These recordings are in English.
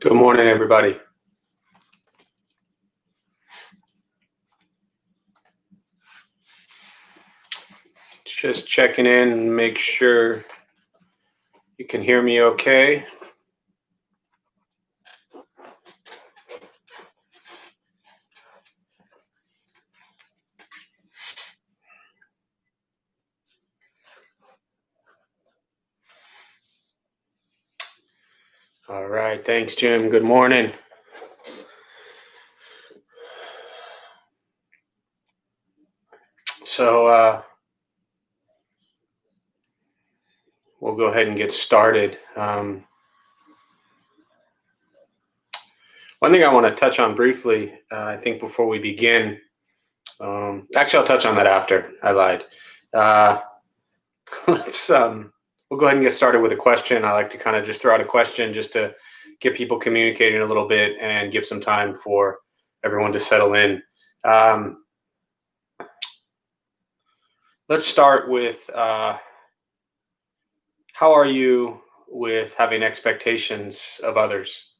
Good morning, everybody. Just checking in and make sure you can hear me okay. All right, thanks, Jim. Good morning. So we'll go ahead and get started. One thing I want to touch on briefly, I think before we begin, actually I'll touch on that after. I lied. We'll go ahead and get started with a question. I like to kind of just throw out a question just to get people communicating a little bit and give some time for everyone to settle in. Let's start with how are you with having expectations of others?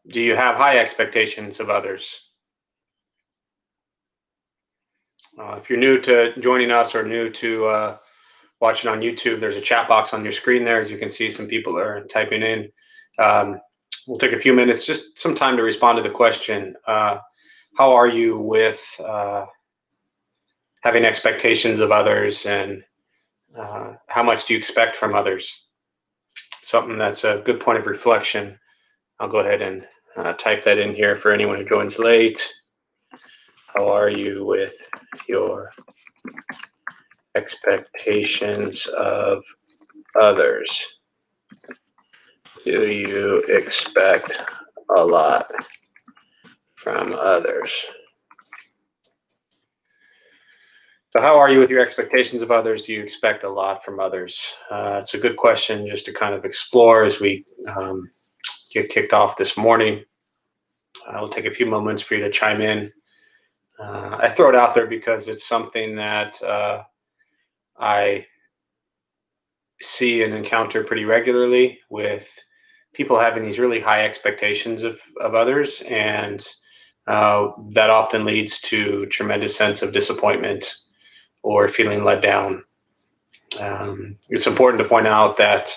Do you have high expectations of others? If you're new to joining us or new to watching on YouTube, there's a chat box on your screen there. As you can see, some people are typing in. We'll take a few minutes, just some time to respond to the question. How are you with having expectations of others, and how much do you expect from others? Something that's a good point of reflection. I'll go ahead and type that in here for anyone who joins late. How are you with your expectations of others? Do you expect a lot from others? So how are you with your expectations of others? Do you expect a lot from others? It's a good question just to kind of explore as we get kicked off this morning. I'll take a few moments for you to chime in. I throw it out there because it's something that I see and encounter pretty regularly with people having these really high expectations of others, and that often leads to a tremendous sense of disappointment or feeling let down. It's important to point out that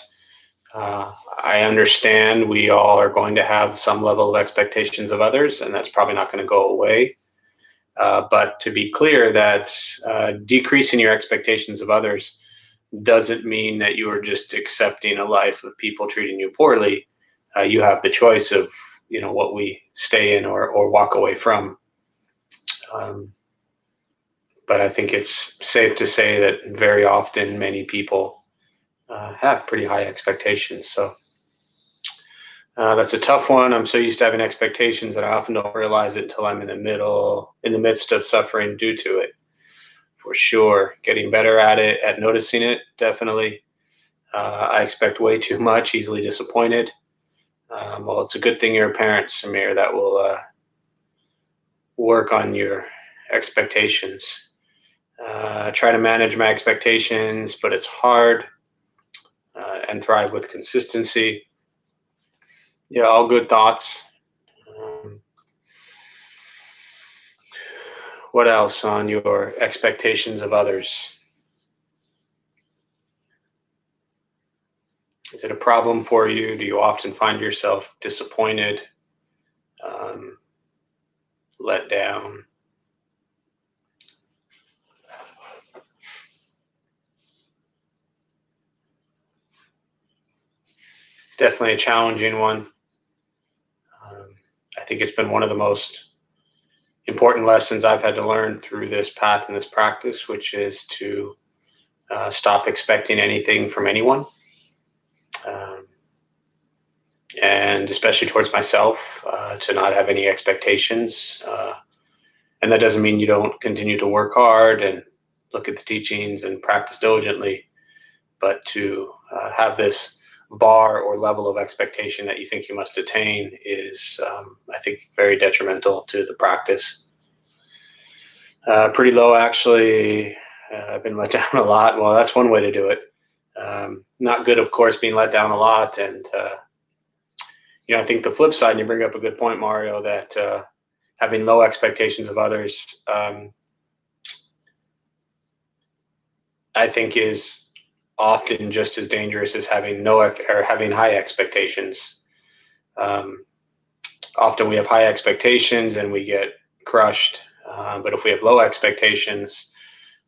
I understand we all are going to have some level of expectations of others, and that's probably not going to go away. But to be clear that decreasing your expectations of others doesn't mean that you are just accepting a life of people treating you poorly. You have the choice of, what we stay in or walk away from. But I think it's safe to say that very often many people have pretty high expectations. So that's a tough one. I'm so used to having expectations that I often don't realize it until I'm in the midst of suffering due to it. For sure, getting better at it, at noticing it, definitely. I expect way too much, easily disappointed. Well, it's a good thing you're a parent, Samir. That will work on your expectations. Try to manage my expectations, but it's hard, and thrive with consistency. Yeah, all good thoughts. What else on your expectations of others? Is it a problem for you? Do you often find yourself disappointed, let down? It's definitely a challenging one. I think it's been one of the most important lessons I've had to learn through this path and this practice, which is to stop expecting anything from anyone. And especially towards myself, to not have any expectations. And that doesn't mean you don't continue to work hard and look at the teachings and practice diligently, but to have this bar or level of expectation that you think you must attain is, I think, very detrimental to the practice. Pretty low, actually. I've been let down a lot. Well, that's one way to do it. not good, of course, being let down a lot. And, I think the flip side, and you bring up a good point, Mario, that having low expectations of others, I think is often just as dangerous as having having high expectations. Um, Often we have high expectations and we get crushed. But if we have low expectations,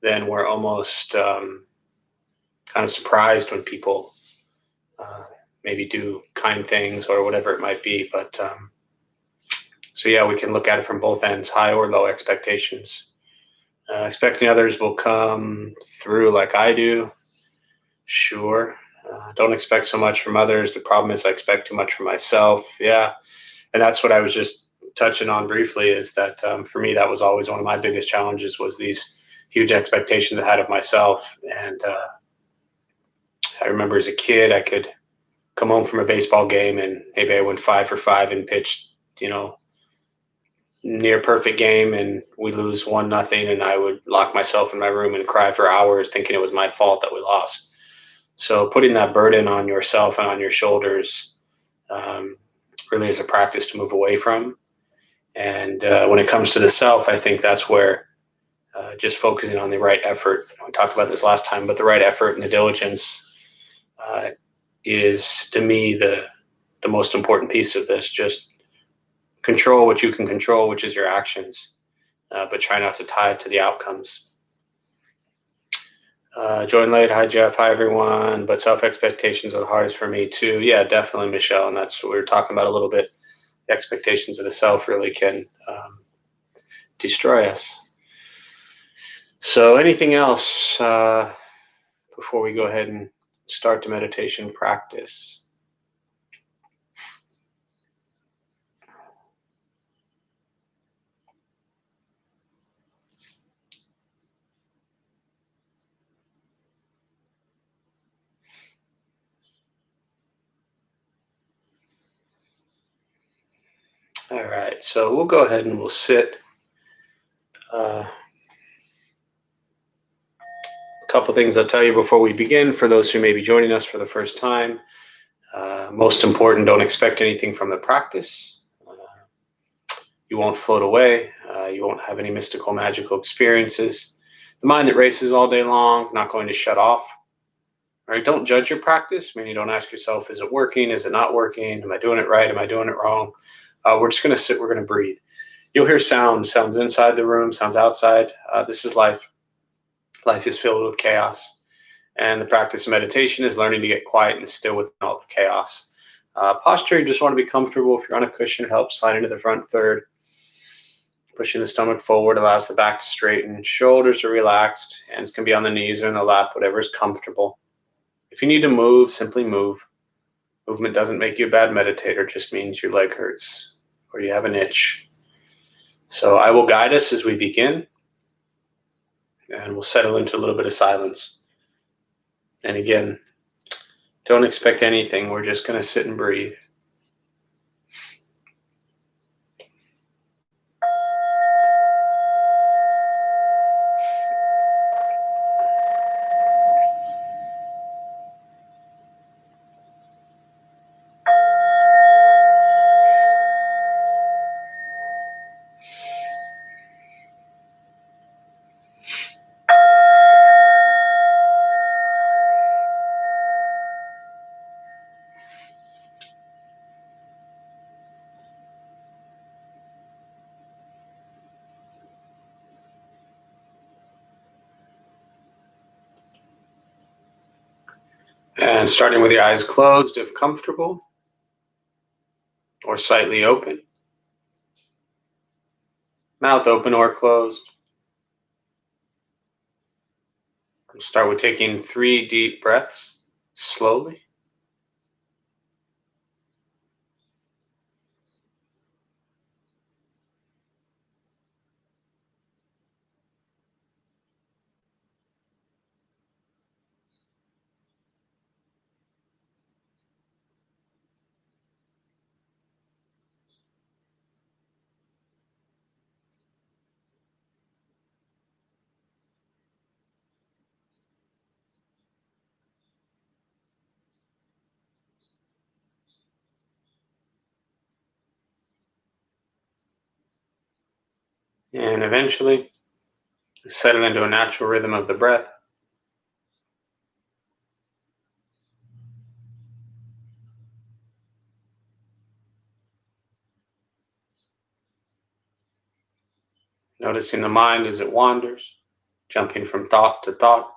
then we're almost kind of surprised when people maybe do kind things or whatever it might be. But so yeah, we can look at it from both ends, high or low expectations. Expecting others will come through like I do. Sure. Don't expect so much from others. The problem is I expect too much from myself. Yeah. And that's what I was just touching on briefly, is that for me, that was always one of my biggest challenges, was these huge expectations I had of myself. And I remember as a kid, I could come home from a baseball game and maybe I went 5 for 5 and pitched, near perfect game, and we lose 1-0, and I would lock myself in my room and cry for hours thinking it was my fault that we lost. So putting that burden on yourself and on your shoulders really is a practice to move away from. And when it comes to the self, I think that's where just focusing on the right effort, we talked about this last time, but the right effort and the diligence is, to me, the most important piece of this. Just control what you can control, which is your actions, but try not to tie it to the outcomes. Join late. Hi, Jeff. Hi, everyone. But self-expectations are the hardest for me, too. Yeah, definitely, Michelle. And that's what we were talking about a little bit. The expectations of the self really can destroy us. So anything else before we go ahead and start the meditation practice? All right, so we'll go ahead and we'll sit. A couple things I'll tell you before we begin, for those who may be joining us for the first time. Most important, don't expect anything from the practice. You won't float away. You won't have any mystical, magical experiences. The mind that races all day long is not going to shut off. All right, don't judge your practice. Meaning, don't ask yourself, is it working? Is it not working? Am I doing it right? Am I doing it wrong? We're just going to sit. We're going to breathe. You'll hear sounds inside the room, sounds outside. This is life. Life is filled with chaos. And the practice of meditation is learning to get quiet and still within all the chaos. Posture, you just want to be comfortable. If you're on a cushion, it helps. Slide into the front third. Pushing the stomach forward allows the back to straighten. Shoulders are relaxed. Hands can be on the knees or in the lap, whatever is comfortable. If you need to move, simply move. Movement doesn't make you a bad meditator. It just means your leg hurts or you have an itch. So I will guide us as we begin, and we'll settle into a little bit of silence. And again, don't expect anything. We're just going to sit and breathe. And starting with your eyes closed, if comfortable, or slightly open. Mouth open or closed. We'll start with taking 3 deep breaths, slowly. And eventually, settle into a natural rhythm of the breath. Noticing the mind as it wanders, jumping from thought to thought.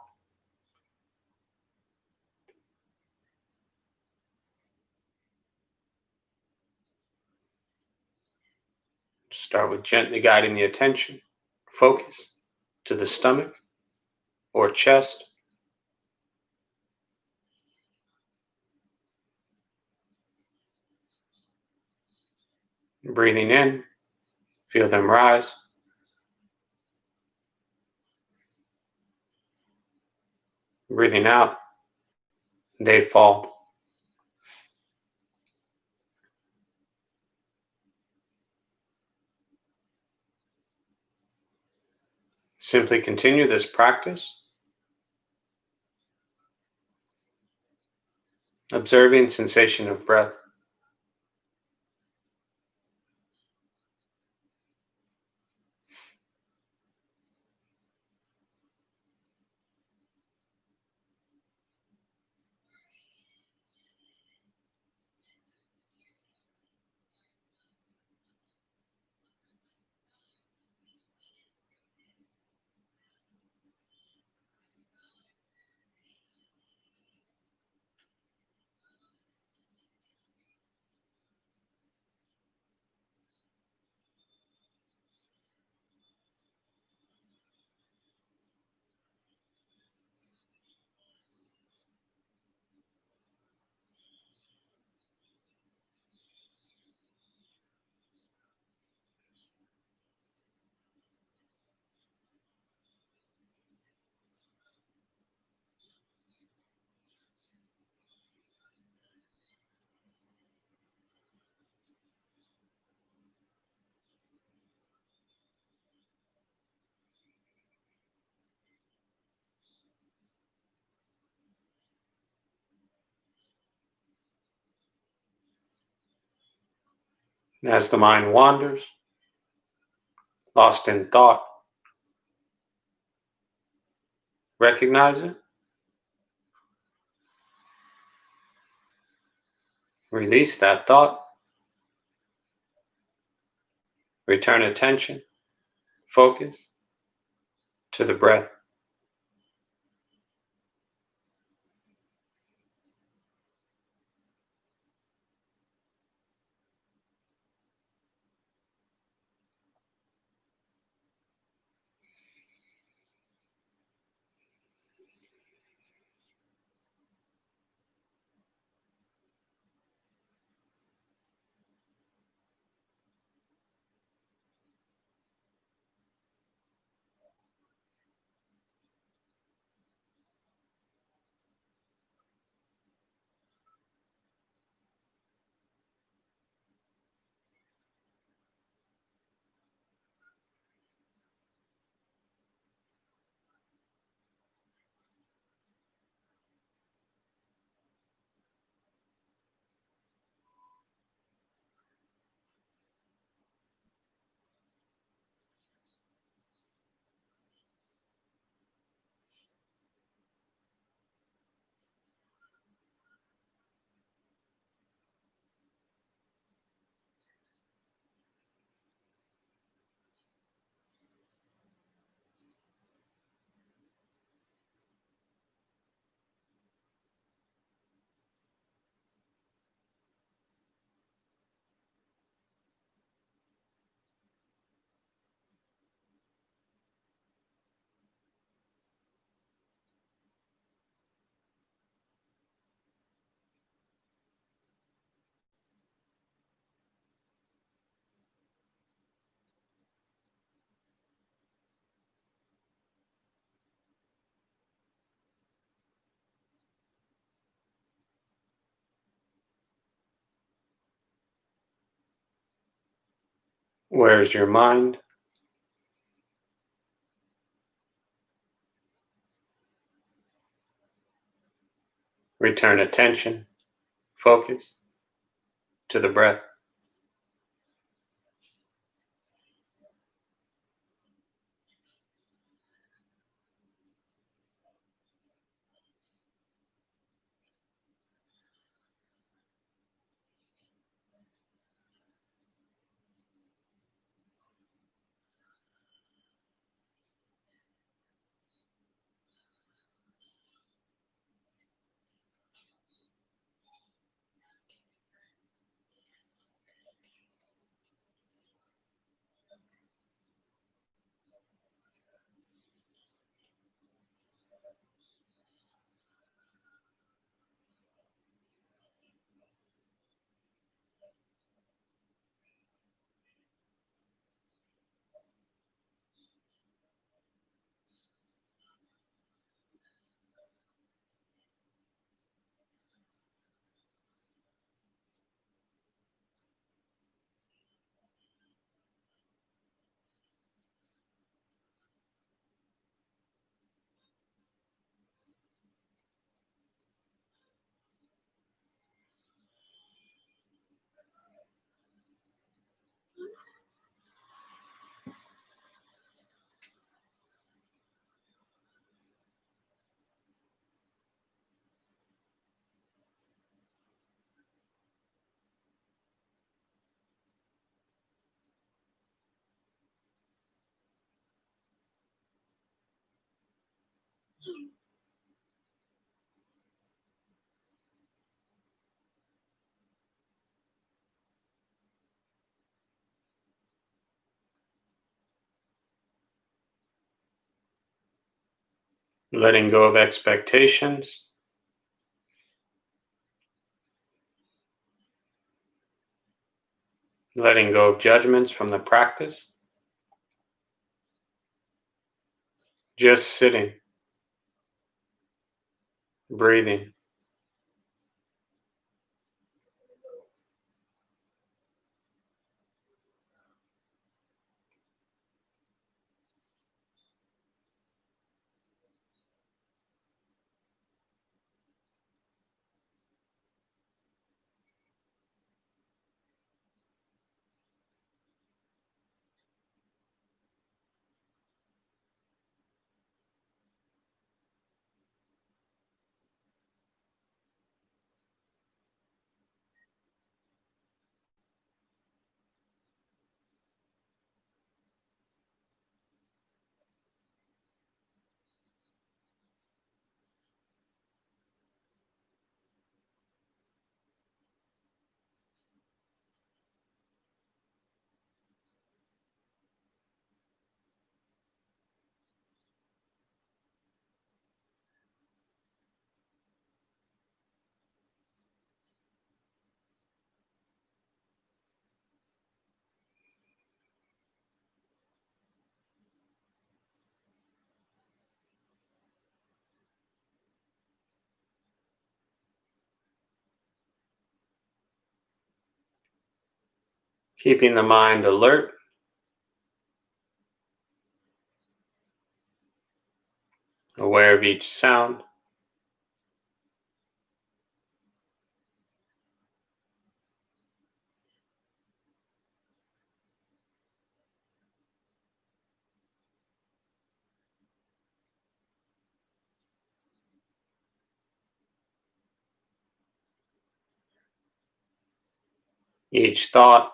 Start with gently guiding the attention, focus to the stomach or chest. Breathing in, feel them rise. Breathing out, they fall. Simply continue this practice, observing sensation of breath. As the mind wanders, lost in thought, recognize it, release that thought, return attention, focus to the breath. Where's your mind? Return attention, focus to the breath. Letting go of expectations. Letting go of judgments from the practice. Just sitting, breathing. Keeping the mind alert, aware of each sound, each thought,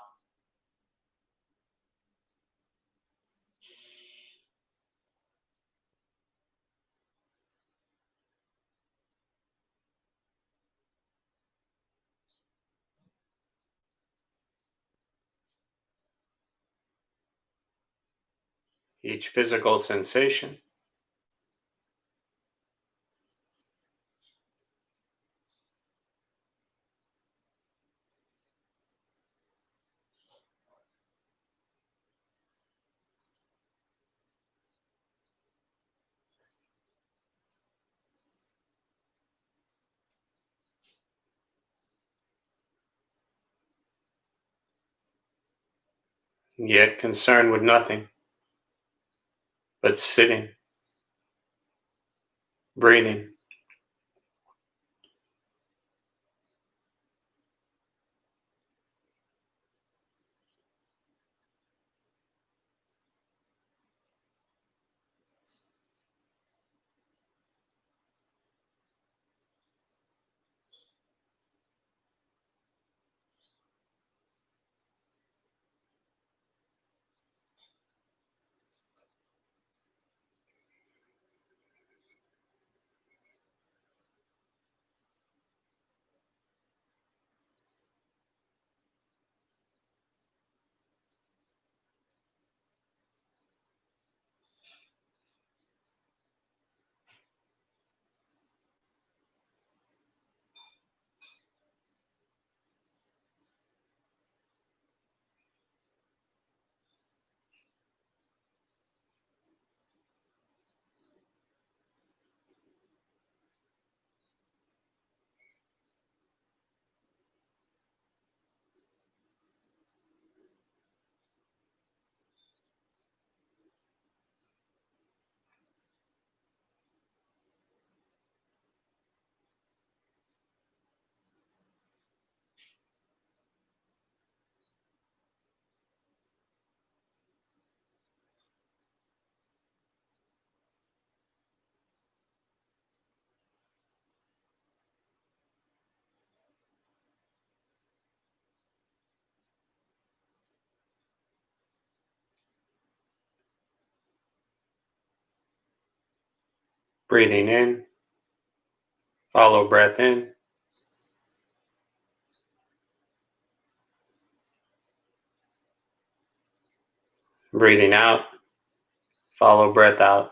each physical sensation. Yet concerned with nothing but sitting, breathing. Breathing in, follow breath in. Breathing out, follow breath out.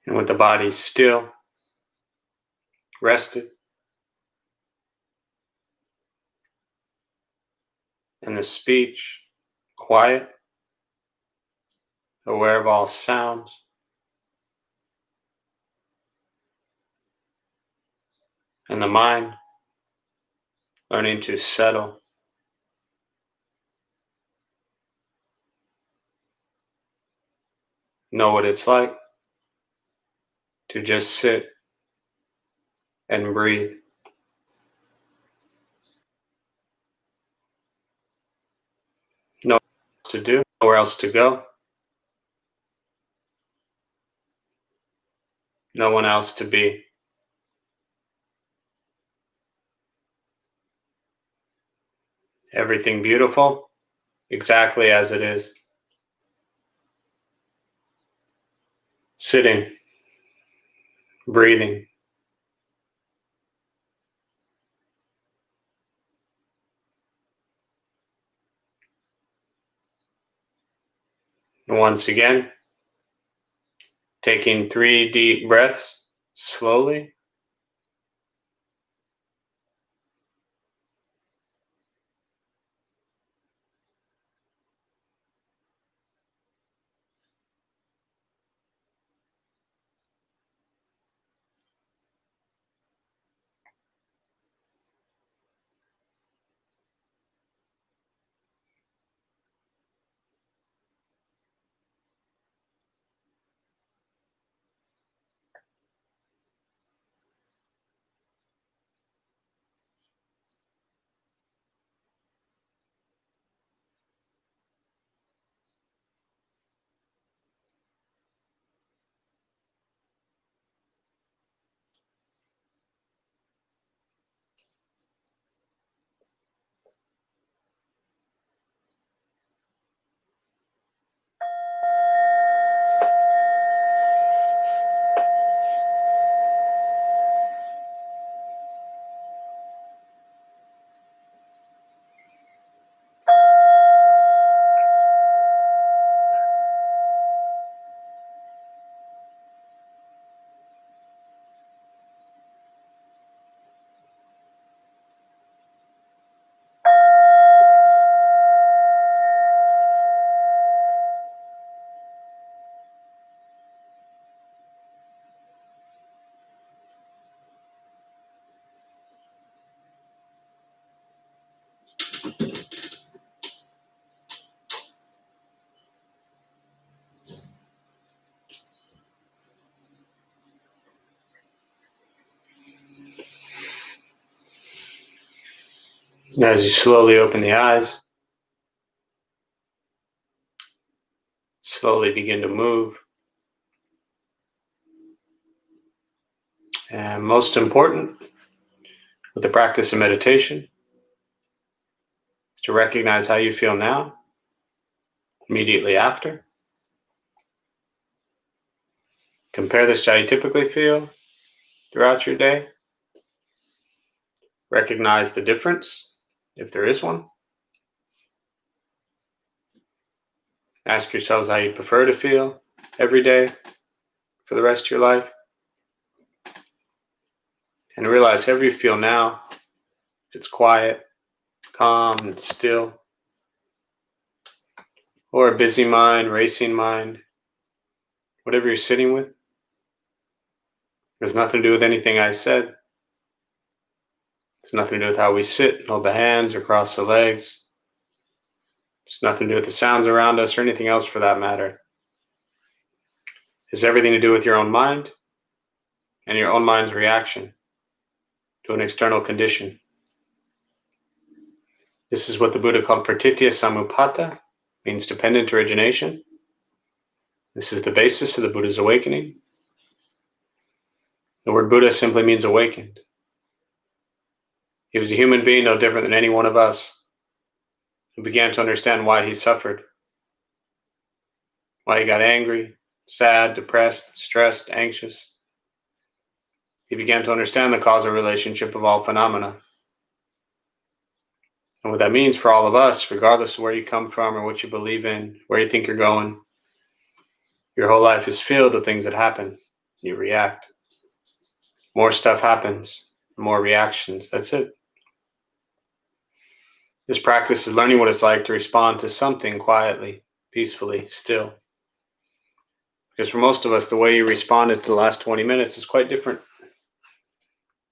And with the body still, rested, and the speech quiet, aware of all sounds, and the mind learning to settle, know what it's like to just sit and breathe. Know what else to do, nowhere else to go, no one else to be. Everything beautiful, exactly as it is. Sitting, breathing. And once again, taking 3 deep breaths slowly. And as you slowly open the eyes, slowly begin to move. And most important, with the practice of meditation, is to recognize how you feel now, immediately after. Compare this to how you typically feel throughout your day. Recognize the difference, if there is one. Ask yourselves how you prefer to feel every day for the rest of your life. And realize however you feel now, if it's quiet, calm, and still, or a busy mind, racing mind, whatever you're sitting with, has nothing to do with anything I said. It's nothing to do with how we sit, hold the hands, or cross the legs. It's nothing to do with the sounds around us or anything else for that matter. It's everything to do with your own mind and your own mind's reaction to an external condition. This is what the Buddha called pratitya samuppada, means dependent origination. This is the basis of the Buddha's awakening. The word Buddha simply means awakened. He was a human being no different than any one of us, who began to understand why he suffered, why he got angry, sad, depressed, stressed, anxious. He began to understand the causal relationship of all phenomena. And what that means for all of us, regardless of where you come from or what you believe in, where you think you're going, your whole life is filled with things that happen. You react. More stuff happens, more reactions. That's it. This practice is learning what it's like to respond to something quietly, peacefully, still. Because for most of us, the way you responded to the last 20 minutes is quite different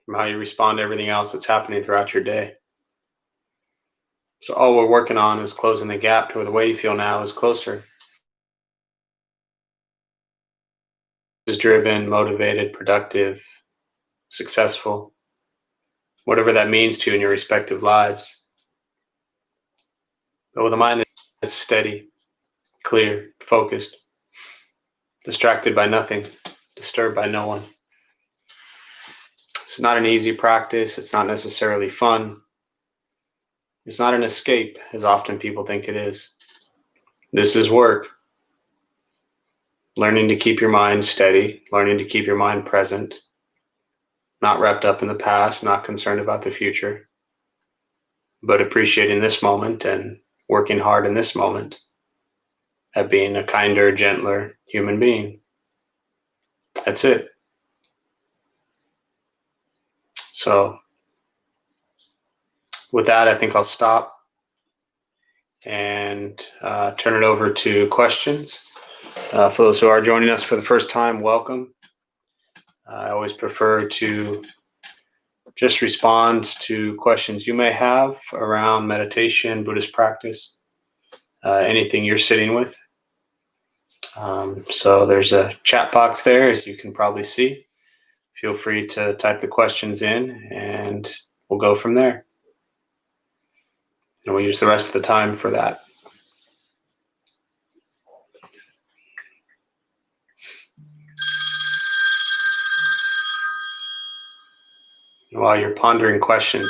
from how you respond to everything else that's happening throughout your day. So all we're working on is closing the gap to where the way you feel now is closer. Is driven, motivated, productive, successful, whatever that means to you in your respective lives. But with a mind that's steady, clear, focused, distracted by nothing, disturbed by no one. It's not an easy practice. It's not necessarily fun. It's not an escape, as often people think it is. This is work. Learning to keep your mind steady, learning to keep your mind present, not wrapped up in the past, not concerned about the future, but appreciating this moment and working hard in this moment at being a kinder, gentler human being. That's it. So with that, I think I'll stop and turn it over to questions. For those who are joining us for the first time, welcome. I always prefer to just respond to questions you may have around meditation, Buddhist practice, anything you're sitting with. So there's a chat box there, as you can probably see. Feel free to type the questions in and we'll go from there. And we'll use the rest of the time for that. And while you're pondering questions,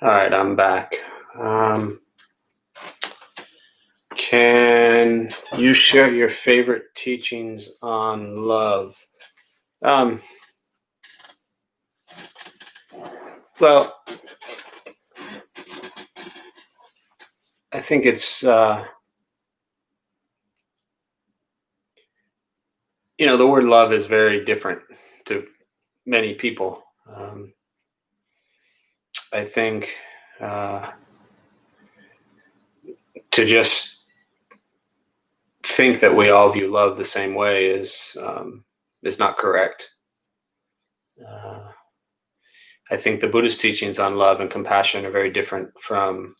all right, I'm back. Can you share your favorite teachings on love? Well, I think it's The word love is very different to many people. I think to just think that we all view love the same way is not correct. I think the Buddhist teachings on love and compassion are very different from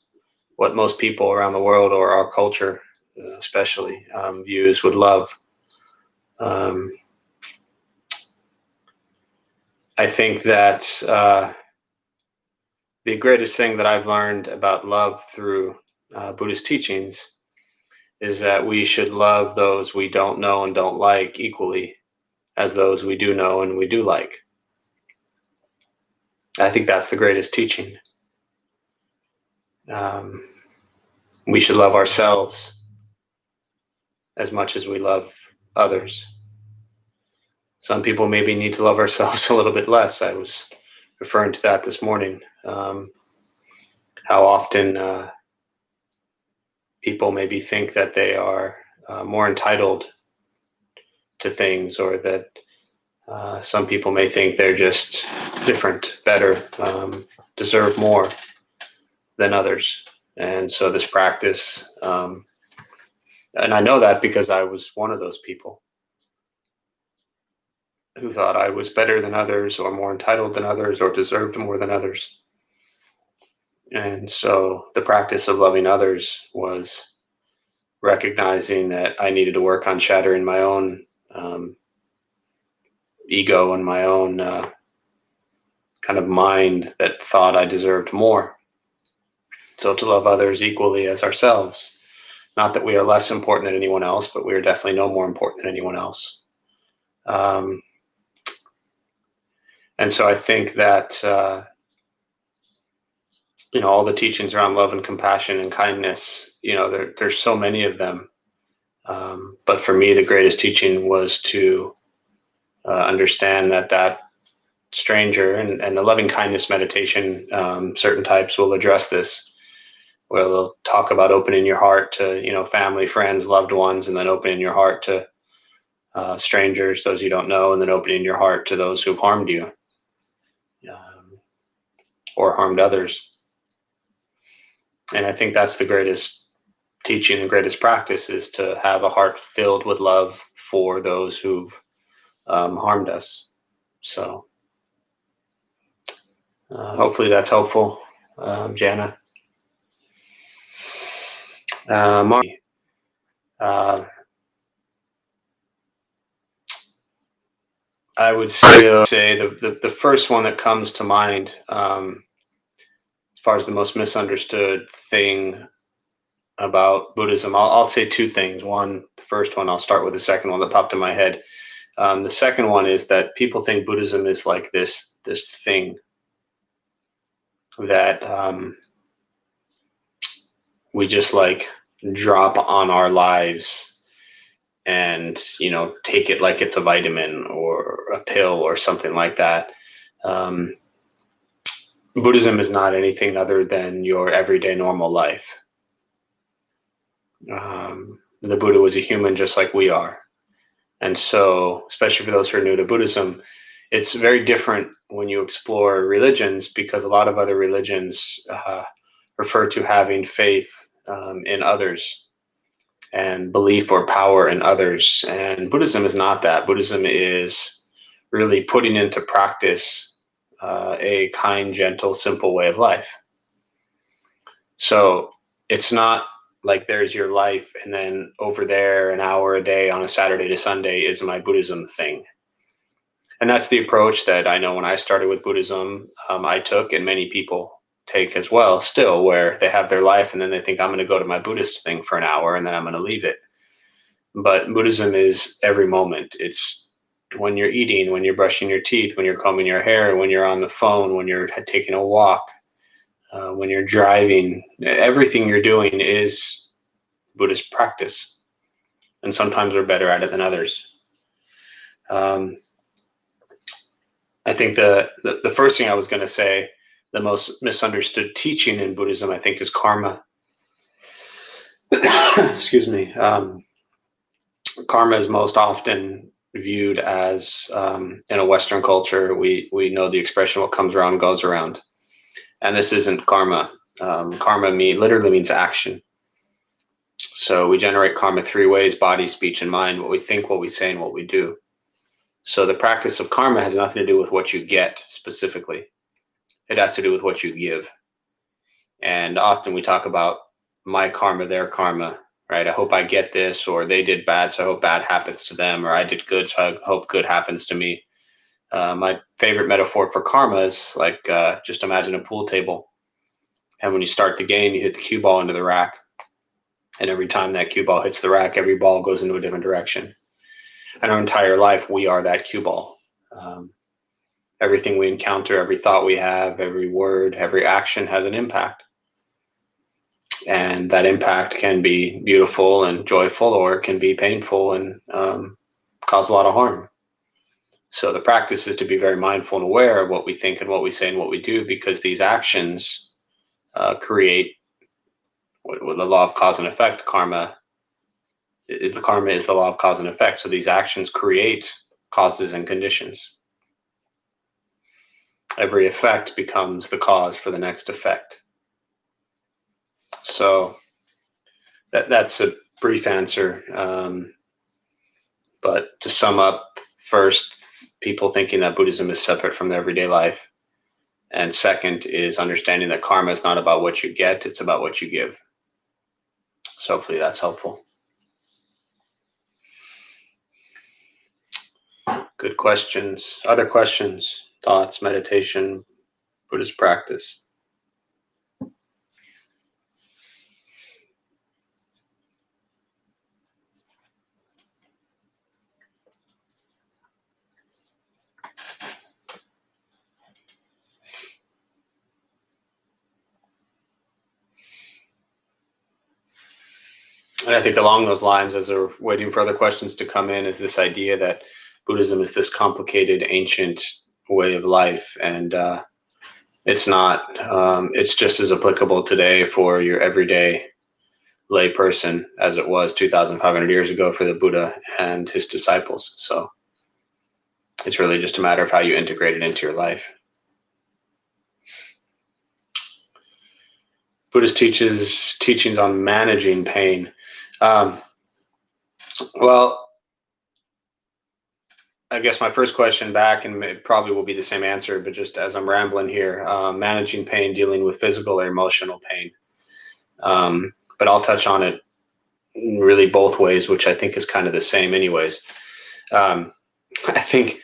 what most people around the world, or our culture especially, views with love. I think that the greatest thing that I've learned about love through Buddhist teachings is that we should love those we don't know and don't like equally as those we do know and we do like. I think that's the greatest teaching. We should love ourselves as much as we love others. Some people maybe need to love ourselves a little bit less. I was referring to that this morning. How often people maybe think that they are more entitled to things, or that some people may think they're just different, better, deserve more than others. And so this practice, and I know that because I was one of those people who thought I was better than others, or more entitled than others, or deserved more than others. And so the practice of loving others was recognizing that I needed to work on shattering my own ego and my own kind of mind that thought I deserved more. So to love others equally as ourselves. Not that we are less important than anyone else, but we are definitely no more important than anyone else. And so I think that, all the teachings around love and compassion and kindness, there's so many of them. But for me, the greatest teaching was to understand that stranger, and the loving kindness meditation, certain types will address this, where they'll talk about opening your heart to, family, friends, loved ones, and then opening your heart to strangers, those you don't know, and then opening your heart to those who've harmed you or harmed others. And I think that's the greatest teaching, the greatest practice, is to have a heart filled with love for those who've harmed us. So hopefully that's helpful, Jana. Mark, I would still say the first one that comes to mind, as far as the most misunderstood thing about Buddhism, I'll say two things. One, the first one, I'll start with the second one that popped in my head. The second one is that people think Buddhism is like this thing that we just like drop on our lives and take it like it's a vitamin or a pill or something like that. Buddhism is not anything other than your everyday normal life. The Buddha was a human just like we are. And so, especially for those who are new to Buddhism, it's very different when you explore religions, because a lot of other religions refer to having faith in others and belief or power in others. And Buddhism is not that. Buddhism is really putting into practice a kind, gentle, simple way of life. So it's not like there's your life, and then over there, an hour a day on a Saturday to Sunday is my Buddhism thing. And that's the approach that I know when I started with Buddhism, I took, and many people take as well still, where they have their life and then they think, I'm going to go to my Buddhist thing for an hour and then I'm going to leave it. But Buddhism is every moment. It's when you're eating, when you're brushing your teeth, when you're combing your hair, when you're on the phone, when you're taking a walk, when you're driving. Everything you're doing is Buddhist practice. And sometimes we're better at it than others. I think the first thing I was going to say, the most misunderstood teaching in Buddhism, I think, is karma. Excuse me. Karma is most often viewed as, in a Western culture, we know the expression, what comes around goes around. And this isn't karma. Karma literally means action. So we generate karma three ways: body, speech, and mind. What we think, what we say, and what we do. So the practice of karma has nothing to do with what you get specifically. It has to do with what you give. And often we talk about my karma, their karma, right? I hope I get this, or they did bad, so I hope bad happens to them, or I did good, so I hope good happens to me. My favorite metaphor for karma is like, just imagine a pool table. And when you start the game, you hit the cue ball into the rack. And every time that cue ball hits the rack, every ball goes into a different direction. And our entire life, we are that cue ball. Everything we encounter, every thought we have, every word, every action has an impact. And that impact can be beautiful and joyful, or it can be painful and cause a lot of harm. So the practice is to be very mindful and aware of what we think and what we say and what we do, because these actions create with the law of cause and effect. Karma is the law of cause and effect. So these actions create causes and conditions. Every effect becomes the cause for the next effect. So that's a brief answer. But to sum up, first, people thinking that Buddhism is separate from their everyday life. And second is understanding that karma is not about what you get, it's about what you give. So hopefully that's helpful. Good questions. Other questions, thoughts, meditation, Buddhist practice? And I think along those lines, as we're waiting for other questions to come in, is this idea that Buddhism is this complicated, ancient way of life. And it's not. It's just as applicable today for your everyday lay person as it was 2,500 years ago for the Buddha and his disciples. So it's really just a matter of how you integrate it into your life. Buddhist teachings on managing pain. Well, I guess my first question back, and it probably will be the same answer, but just as I'm rambling here, managing pain, dealing with physical or emotional pain. But I'll touch on it in really both ways, which I think is kind of the same anyways. I think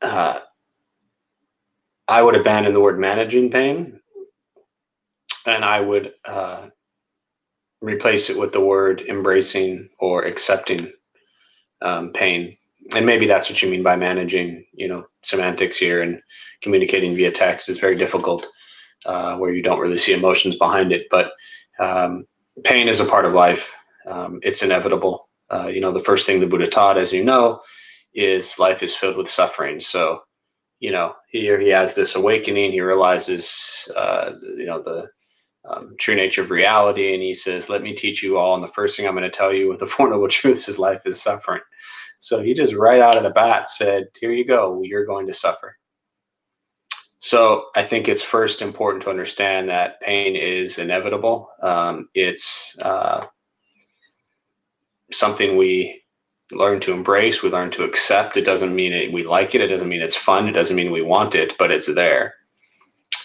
I would abandon the word managing pain, and I would replace it with the word embracing or accepting pain. And maybe that's what you mean by managing. Semantics here, and communicating via text is very difficult, where you don't really see emotions behind it. But pain is a part of life. It's inevitable. The first thing the Buddha taught, as you know, is life is filled with suffering. So, here he has this awakening. He realizes, the true nature of reality. And he says, let me teach you all. And the first thing I'm going to tell you with the Four Noble Truths is life is suffering. So he just right out of the bat said, here you go, you're going to suffer. So I think it's first important to understand that pain is inevitable. It's something we learn to embrace, we learn to accept. It doesn't mean we like it. It doesn't mean it's fun. It doesn't mean we want it, but it's there.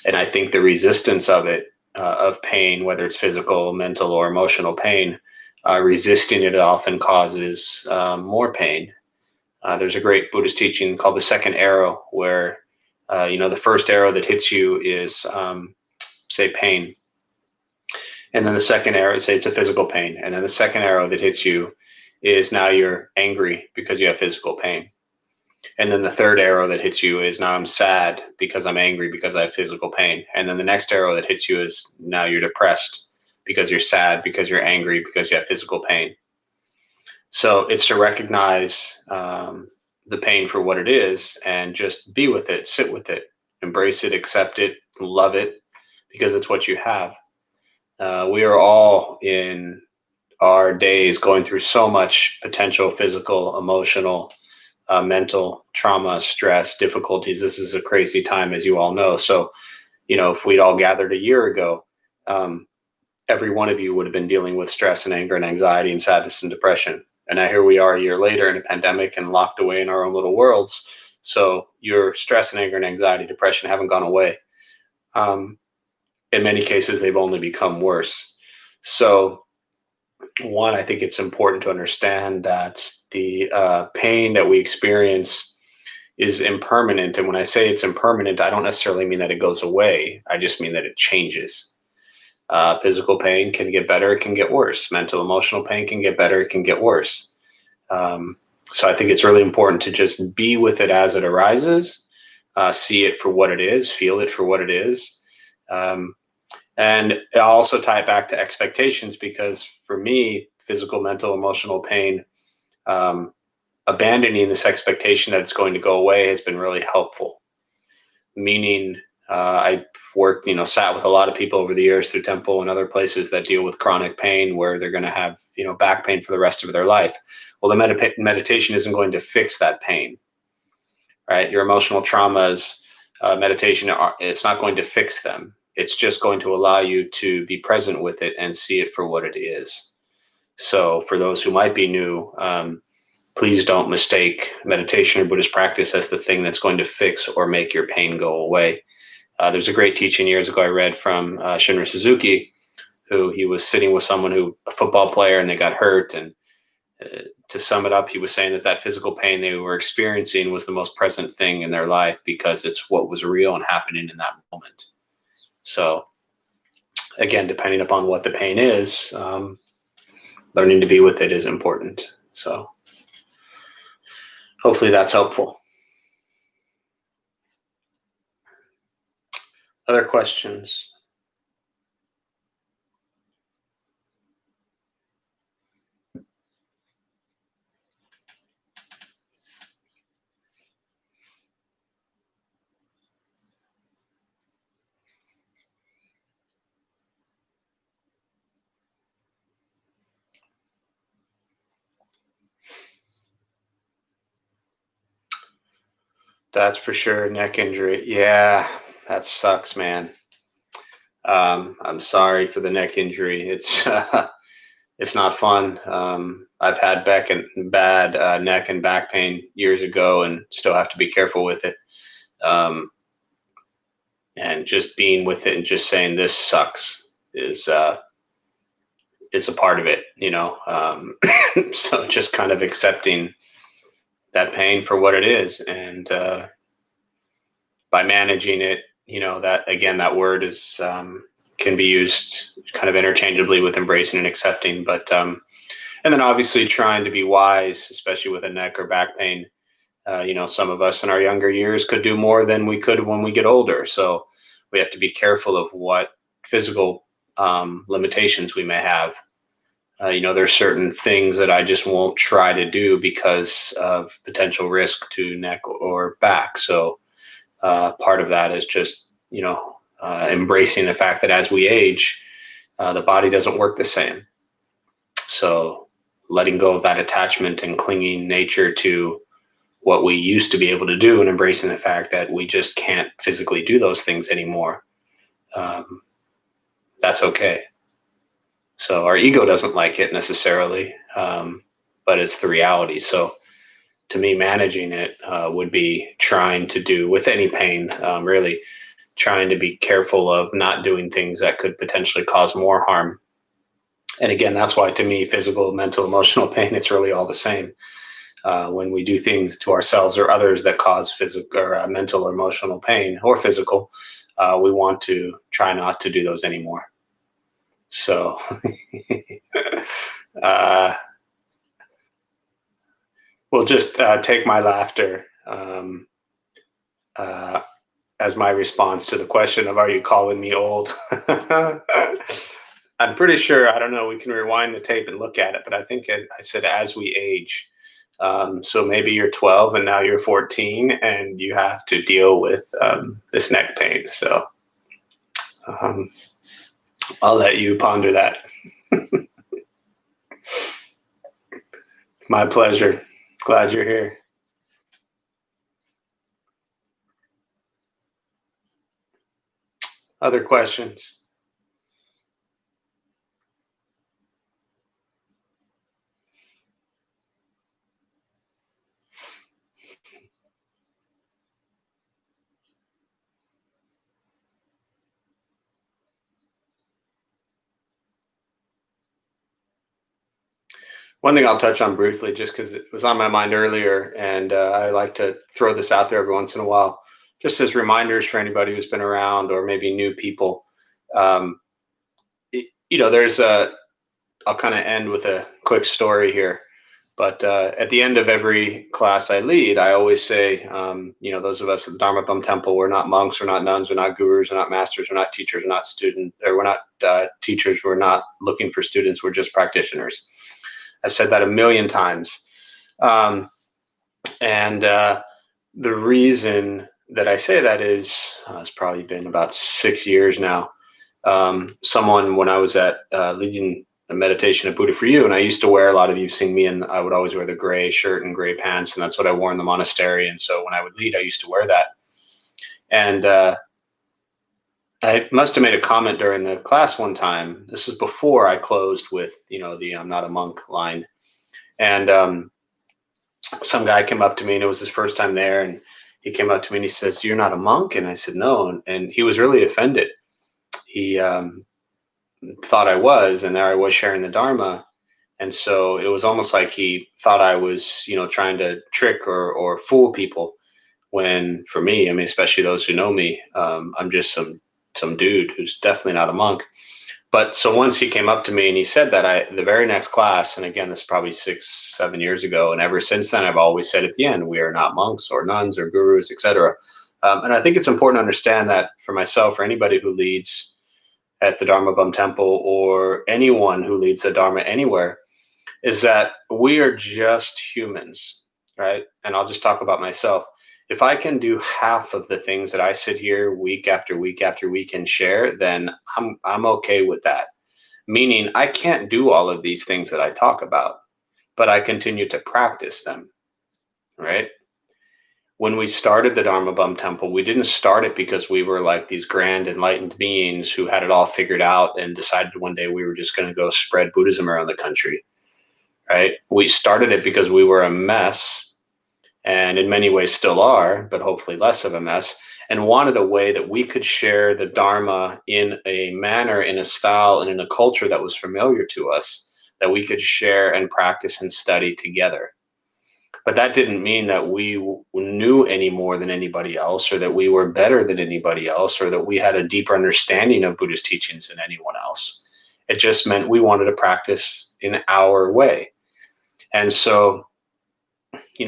And I think the resistance of it, of pain, whether it's physical, mental, or emotional pain, resisting it often causes more pain. There's a great Buddhist teaching called the second arrow, where the first arrow that hits you is, say, pain. And then the second arrow, say it's a physical pain. And then the second arrow that hits you is now you're angry because you have physical pain. And then the third arrow that hits you is now I'm sad because I'm angry because I have physical pain. And then the next arrow that hits you is now you're depressed because you're sad, because you're angry, because you have physical pain. So it's to recognize the pain for what it is and just be with it, sit with it, embrace it, accept it, love it, because it's what you have. We are all in our days going through so much potential physical, emotional, mental trauma, stress, difficulties. This is a crazy time, as you all know. So, if we'd all gathered a year ago, every one of you would have been dealing with stress and anger and anxiety and sadness and depression. And now here we are a year later in a pandemic and locked away in our own little worlds. So your stress and anger and anxiety, depression haven't gone away. In many cases, they've only become worse. So one, I think it's important to understand that the pain that we experience is impermanent. And when I say it's impermanent, I don't necessarily mean that it goes away. I just mean that it changes. Physical pain can get better, it can get worse. Mental, emotional pain can get better, it can get worse. So I think it's really important to just be with it as it arises, see it for what it is, feel it for what it is. And I'll also tie it back to expectations, because for me, physical, mental, emotional pain, abandoning this expectation that it's going to go away has been really helpful. Meaning, I've worked, sat with a lot of people over the years through Temple and other places that deal with chronic pain where they're going to have, back pain for the rest of their life. Well, the meditation isn't going to fix that pain, right? Your emotional traumas, meditation, it's not going to fix them. It's just going to allow you to be present with it and see it for what it is. So for those who might be new, please don't mistake meditation or Buddhist practice as the thing that's going to fix or make your pain go away. There's a great teaching years ago I read from Shunryu Suzuki, who he was sitting with someone a football player, and they got hurt. And to sum it up, he was saying that physical pain they were experiencing was the most present thing in their life because it's what was real and happening in that moment. So again, depending upon what the pain is, learning to be with it is important. So hopefully that's helpful. Other questions? That's for sure. Neck injury. Yeah, that sucks, man. I'm sorry for the neck injury. It's not fun. I've had bad neck and back pain years ago, and still have to be careful with it. And just being with it and just saying this sucks is a part of it, So just kind of accepting that pain for what it is, and by managing it, that word is can be used kind of interchangeably with embracing and accepting, but and then obviously trying to be wise, especially with a neck or back pain. Some of us in our younger years could do more than we could when we get older, so we have to be careful of what physical limitations we may have. There's certain things that I just won't try to do because of potential risk to neck or back. So part of that is just, embracing the fact that as we age, the body doesn't work the same. So letting go of that attachment and clinging nature to what we used to be able to do, and embracing the fact that we just can't physically do those things anymore. That's okay. So our ego doesn't like it necessarily, but it's the reality. So to me, managing it would be trying to do, with any pain, really trying to be careful of not doing things that could potentially cause more harm. And again, that's why to me, physical, mental, emotional pain, it's really all the same. When we do things to ourselves or others that cause physical or mental or emotional pain or physical, we want to try not to do those anymore. So we'll just take my laughter as my response to the question of, are you calling me old? I'm pretty sure, I don't know, we can rewind the tape and look at it, but I think I said as we age. So maybe you're 12 and now you're 14 and you have to deal with this neck pain. So I'll let you ponder that. My pleasure. Glad you're here. Other questions? One thing I'll touch on briefly, just because it was on my mind earlier, and I like to throw this out there every once in a while, just as reminders for anybody who's been around or maybe new people. Um, there's a, I'll kind of end with a quick story here. But at the end of every class I lead, I always say, those of us at the Dharma Bum Temple, we're not monks, we're not nuns, we're not gurus, we're not masters, we're not teachers, we're not students, or we're not teachers, we're not looking for students, we're just practitioners. I've said that a million times. And the reason that I say that is, it's probably been about 6 years now. Someone, when I was at leading a meditation at Buddha for You, and I used to wear, a lot of you've seen me, and I would always wear the gray shirt and gray pants, and that's what I wore in the monastery. And so when I would lead, I used to wear that. And I must have made a comment during the class one time. This is before I closed with, the I'm not a monk line. And some guy came up to me, and it was his first time there, and he came up to me and he says, "You're not a monk?" And I said, "No." And he was really offended. He thought I was, and there I was sharing the Dharma. And so it was almost like he thought I was, trying to trick or fool people, when for me, I mean, especially those who know me, I'm just some dude who's definitely not a monk. But so once he came up to me and he said that, the very next class, and again, this is probably 6-7 years ago, and ever since then, I've always said at the end, we are not monks or nuns or gurus, etc. And I think it's important to understand that for myself or anybody who leads at the Dharma Bum Temple, or anyone who leads the Dharma anywhere, is that we are just humans, right? And I'll just talk about myself. If I can do half of the things that I sit here week after week after week and share, then I'm okay with that. Meaning I can't do all of these things that I talk about, but I continue to practice them, right? When we started the Dharma Bum Temple, we didn't start it because we were like these grand enlightened beings who had it all figured out and decided one day we were just going to go spread Buddhism around the country, right? We started it because we were a mess, and in many ways still are, but hopefully less of a mess, and wanted a way that we could share the Dharma in a manner, in a style, and in a culture that was familiar to us, that we could share and practice and study together. But that didn't mean that we knew any more than anybody else, or that we were better than anybody else, or that we had a deeper understanding of Buddhist teachings than anyone else. It just meant we wanted to practice in our way. And so,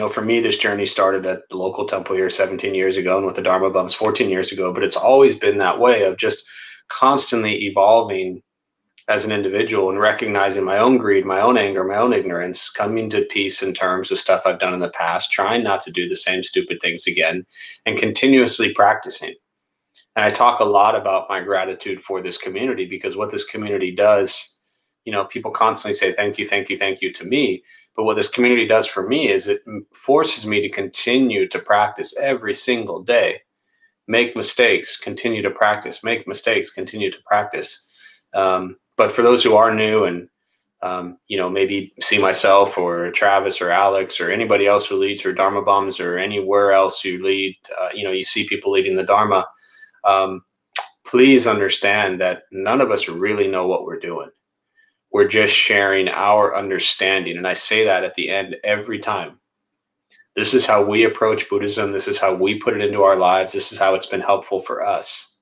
for me, this journey started at the local temple here 17 years ago, and with the Dharma Bums 14 years ago. But it's always been that way of just constantly evolving as an individual and recognizing my own greed, my own anger, my own ignorance, coming to peace in terms of stuff I've done in the past, trying not to do the same stupid things again, and continuously practicing. And I talk a lot about my gratitude for this community, because what this community does, people constantly say, thank you, thank you, thank you to me. But what this community does for me is it forces me to continue to practice every single day, make mistakes, continue to practice, make mistakes, continue to practice. But for those who are new and, maybe see myself or Travis or Alex or anybody else who leads for Dharma Bums or anywhere else you lead, you see people leading the Dharma, please understand that none of us really know what we're doing. We're just sharing our understanding. And I say that at the end every time. This is how we approach Buddhism. This is how we put it into our lives. This is how it's been helpful for us.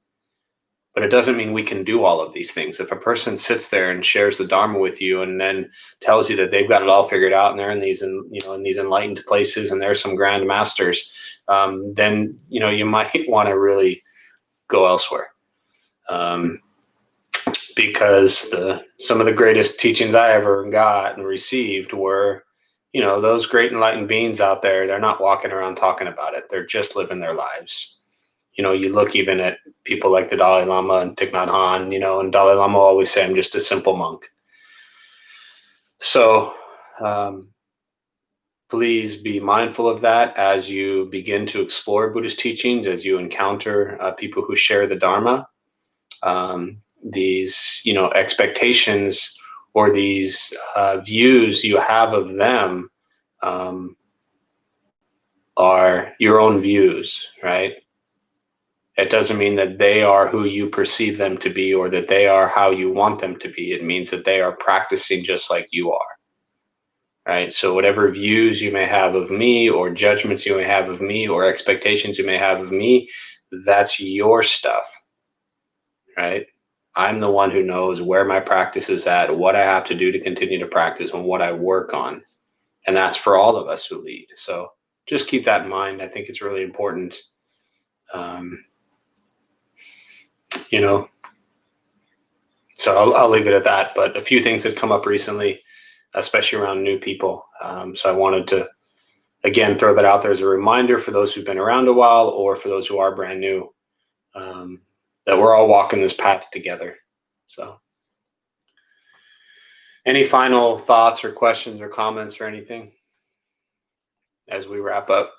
But it doesn't mean we can do all of these things. If a person sits there and shares the Dharma with you and then tells you that they've got it all figured out and they're in these, in these enlightened places and there's some grand masters, then, you might want to really go elsewhere. Because some of the greatest teachings I ever got and received were, those great enlightened beings out there, they're not walking around talking about it. They're just living their lives. You look even at people like the Dalai Lama and Thich Nhat Hanh, and Dalai Lama always say, I'm just a simple monk. So please be mindful of that as you begin to explore Buddhist teachings, as you encounter people who share the Dharma. These, expectations or these views you have of them are your own views, right? It doesn't mean that they are who you perceive them to be or that they are how you want them to be. It means that they are practicing just like you are. Right. So whatever views you may have of me or judgments you may have of me or expectations you may have of me, that's your stuff. Right. I'm the one who knows where my practice is at, what I have to do to continue to practice and what I work on. And that's for all of us who lead. So just keep that in mind. I think it's really important. You know, so I'll leave it at that. But a few things had come up recently, especially around new people. So I wanted to, again, throw that out there as a reminder for those who've been around a while or for those who are brand new, that we're all walking this path together. So any final thoughts or questions or comments or anything as we wrap up?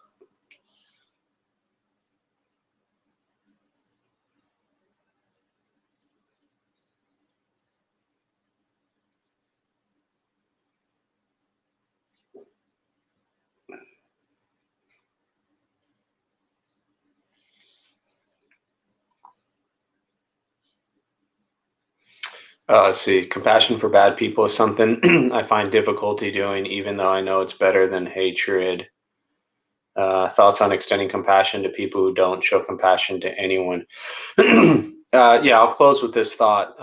Let's see. Compassion for bad people is something I find difficulty doing, even though I know it's better than hatred. Thoughts on extending compassion to people who don't show compassion to anyone. Yeah, I'll close with this thought.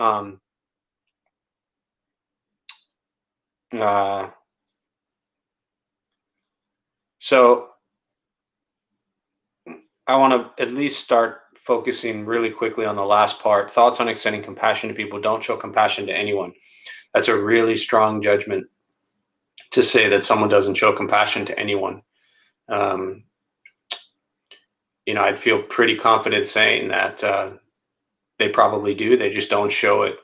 So I want to at least start focusing really quickly on the last part. Thoughts on extending compassion to people. Don't show compassion to anyone. That's a really strong judgment to say that someone doesn't show compassion to anyone. I'd feel pretty confident saying that they probably do. They just don't show it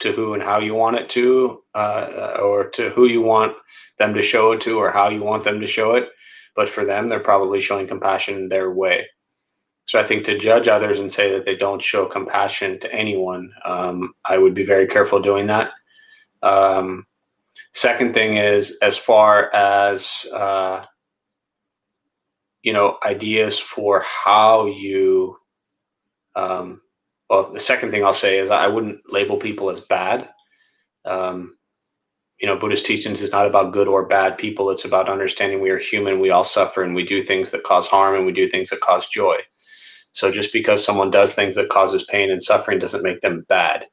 to who and how you want it to, or to who you want them to show it to, or how you want them to show it. But for them, they're probably showing compassion in their way. So I think to judge others and say that they don't show compassion to anyone, I would be very careful doing that. Second thing is, as far as ideas for how you, well, the second thing I'll say is I wouldn't label people as bad. Buddhist teachings is not about good or bad people. It's about understanding we are human, we all suffer, and we do things that cause harm, and we do things that cause joy. So just because someone does things that causes pain and suffering doesn't make them bad.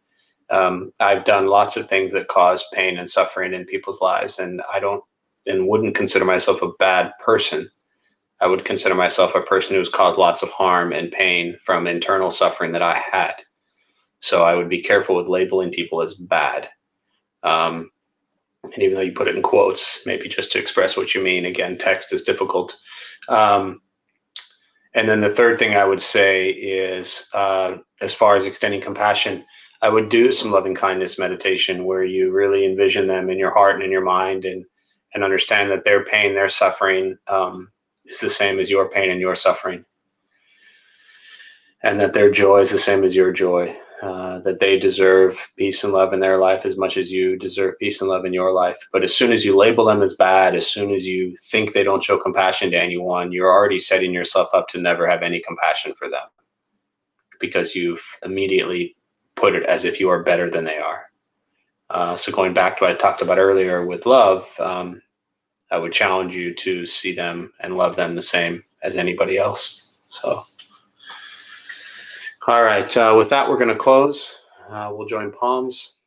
I've done lots of things that cause pain and suffering in people's lives, and I don't and wouldn't consider myself a bad person. I would consider myself a person who's caused lots of harm and pain from internal suffering that I had. So I would be careful with labeling people as bad. And even though you put it in quotes, maybe just to express what you mean, again, text is difficult. And then the third thing I would say is, as far as extending compassion, I would do some loving kindness meditation where you really envision them in your heart and in your mind, and understand that their pain, their suffering is the same as your pain and your suffering. And that their joy is the same as your joy. That they deserve peace and love in their life as much as you deserve peace and love in your life. But as soon as you label them as bad, as soon as you think they don't show compassion to anyone, you're already setting yourself up to never have any compassion for them, because you've immediately put it as if you are better than they are. So going back to what I talked about earlier with love, I would challenge you to see them and love them the same as anybody else. So. All right, with that, we're going to close. We'll join palms.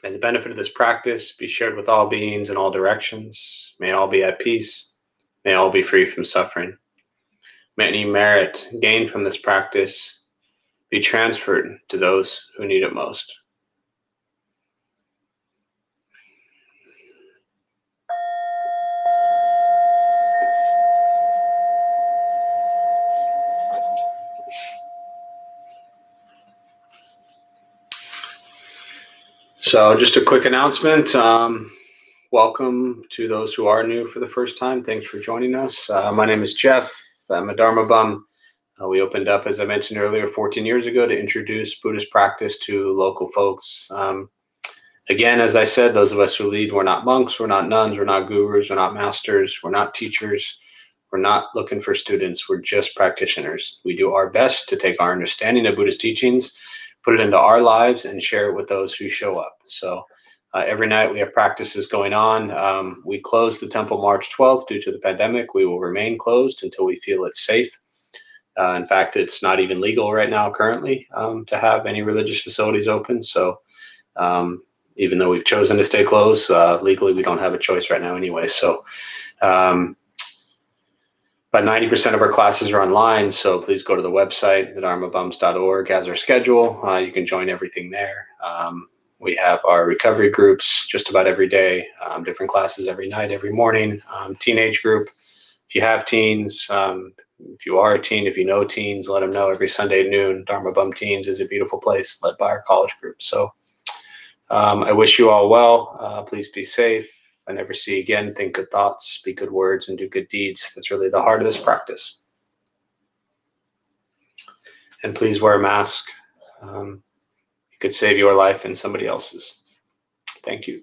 May the benefit of this practice be shared with all beings in all directions. May all be at peace. May all be free from suffering. May any merit gained from this practice be transferred to those who need it most. So just a quick announcement. Welcome to those who are new for the first time. Thanks for joining us. My name is Jeff. I'm a Dharma bum. We opened up, as I mentioned earlier, 14 years ago to introduce Buddhist practice to local folks. Again, as I said, those of us who lead, we're not monks, we're not nuns, we're not gurus, we're not masters, we're not teachers, we're not looking for students, we're just practitioners. We do our best to take our understanding of Buddhist teachings, put it into our lives, and share it with those who show up. So every night we have practices going on. We closed the temple March 12th due to the pandemic. We will remain closed until we feel it's safe. In fact, it's not even legal right now currently to have any religious facilities open. So even though we've chosen to stay closed, legally we don't have a choice right now anyway. So about 90% of our classes are online. So please go to the website, thedharmabums.org, as our schedule. You can join everything there. We have our recovery groups just about every day, different classes every night, every morning, teenage group. If you have teens, if you are a teen, if you know teens, let them know every Sunday at noon. Dharma Bum Teens is a beautiful place led by our college group. So I wish you all well. Please be safe. If I never see you again, think good thoughts, speak good words, and do good deeds. That's really the heart of this practice. And please wear a mask. It could save your life and somebody else's. Thank you.